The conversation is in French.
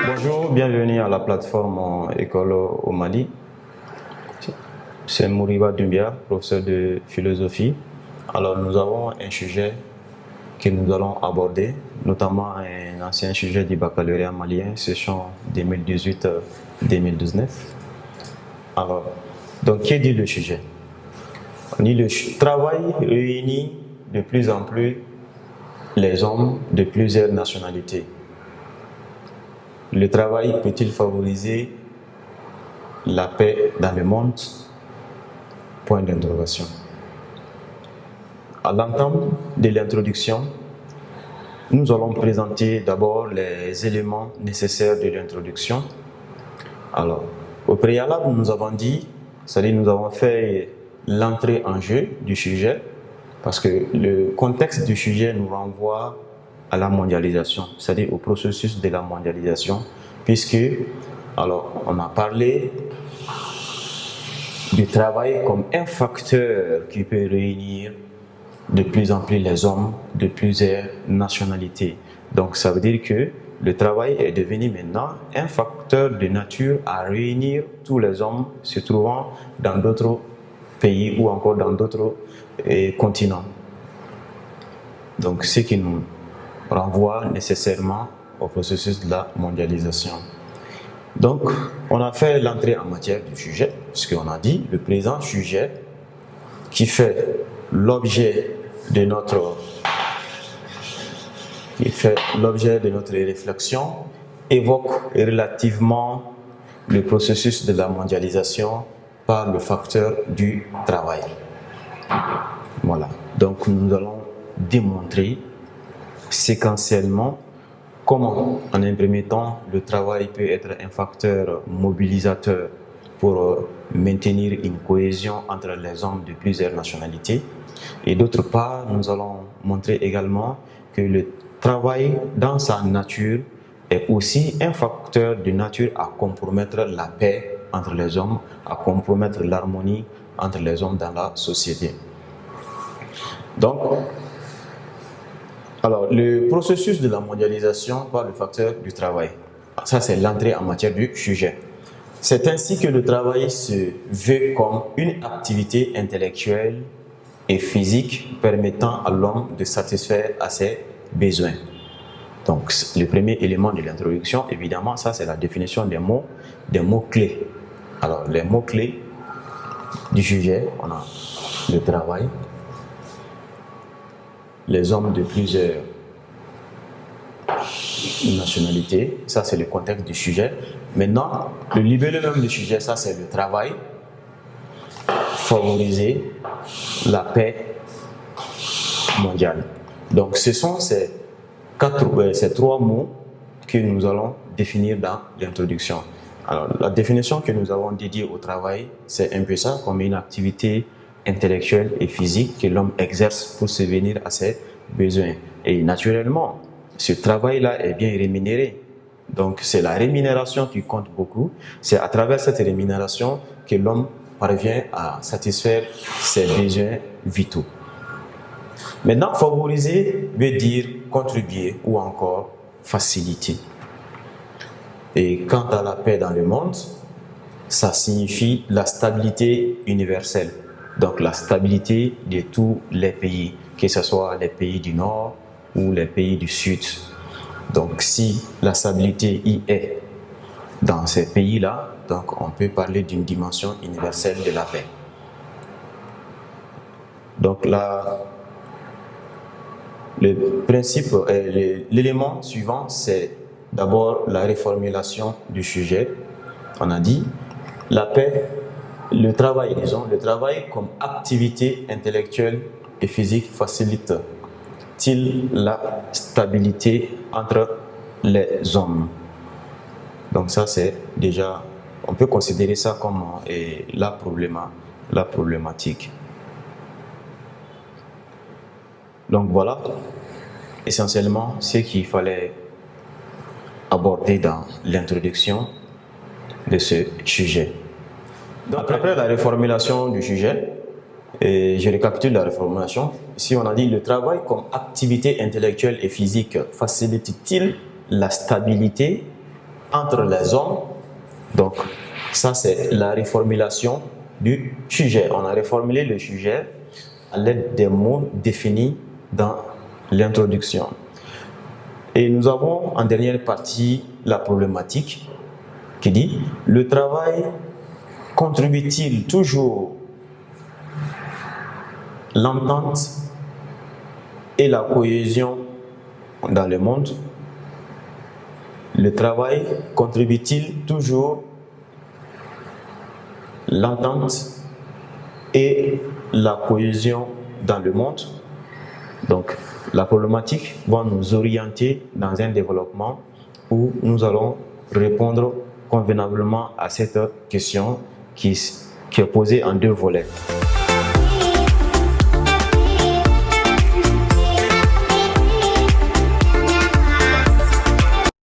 Bonjour, bienvenue à la plateforme École au Mali. C'est Mouriba Doumbia, professeur de philosophie. Alors nous avons un sujet que nous allons aborder, notamment un ancien sujet du baccalauréat malien, session 2018-2019. Alors, donc, qui dit le sujet? On dit le travail réunit de plus en plus les hommes de plusieurs nationalités. Le travail peut-il favoriser la paix dans le monde? Point d'interrogation. À l'entame de l'introduction, nous allons présenter d'abord les éléments nécessaires de l'introduction. Alors, au préalable, nous avons dit, c'est-à-dire nous avons fait l'entrée en jeu du sujet, parce que le contexte du sujet nous renvoie à la mondialisation, c'est-à-dire au processus de la mondialisation, puisque, alors, on a parlé du travail comme un facteur qui peut réunir de plus en plus les hommes de plusieurs nationalités. Donc, ça veut dire que le travail est devenu maintenant un facteur de nature à réunir tous les hommes se trouvant dans d'autres pays ou encore dans d'autres continents. Donc, ce qui nous renvoie nécessairement au processus de la mondialisation. Donc, on a fait l'entrée en matière du sujet, puisqu'on a dit le présent sujet qui fait l'objet de notre réflexion évoque relativement le processus de la mondialisation par le facteur du travail. Voilà. Donc, nous allons démontrer séquentiellement comment, en un premier temps, le travail peut être un facteur mobilisateur pour maintenir une cohésion entre les hommes de plusieurs nationalités. Et d'autre part, nous allons montrer également que le travail, dans sa nature, est aussi un facteur de nature à compromettre la paix entre les hommes, à compromettre l'harmonie entre les hommes dans la société. Donc, alors, le processus de la mondialisation par le facteur du travail. Ça, c'est l'entrée en matière du sujet. C'est ainsi que le travail se veut comme une activité intellectuelle et physique permettant à l'homme de satisfaire à ses besoins. Donc, le premier élément de l'introduction, évidemment, ça, c'est la définition des mots-clés. Alors, les mots-clés du sujet, on a le travail, les hommes de plusieurs nationalités, ça c'est le contexte du sujet. Maintenant, le libellé même du sujet, ça c'est le travail, favoriser la paix mondiale. Donc ce sont ces trois mots que nous allons définir dans l'introduction. Alors la définition que nous avons dédiée au travail, c'est un peu ça, comme une activité intellectuelle et physique que l'homme exerce pour subvenir à ses besoins. Et naturellement, ce travail-là est bien rémunéré. Donc, c'est la rémunération qui compte beaucoup. C'est à travers cette rémunération que l'homme parvient à satisfaire ses besoins vitaux. Maintenant, favoriser veut dire contribuer ou encore faciliter. Et quant à la paix dans le monde, ça signifie la stabilité universelle. Donc la stabilité de tous les pays, que ce soit les pays du Nord ou les pays du Sud. Donc si la stabilité y est dans ces pays-là, donc on peut parler d'une dimension universelle de la paix. Donc le principe, l'élément suivant, c'est d'abord la reformulation du sujet. On a dit la paix. Le travail comme activité intellectuelle et physique facilite-t-il la stabilité entre les hommes? Donc ça c'est déjà, on peut considérer ça comme la problématique. Donc voilà, essentiellement ce qu'il fallait aborder dans l'introduction de ce sujet. Donc, après la reformulation du sujet, je récapitule la reformulation. Ici, on a dit le travail comme activité intellectuelle et physique facilite-t-il la stabilité entre les hommes. Donc, ça, c'est la reformulation du sujet. On a reformulé le sujet à l'aide des mots définis dans l'introduction. Et nous avons en dernière partie la problématique qui dit: le travail contribue-t-il toujours l'entente et la cohésion dans le monde? Le travail contribue-t-il toujours l'entente et la cohésion dans le monde? Donc, la problématique va nous orienter dans un développement où nous allons répondre convenablement à cette question qui est posée en deux volets.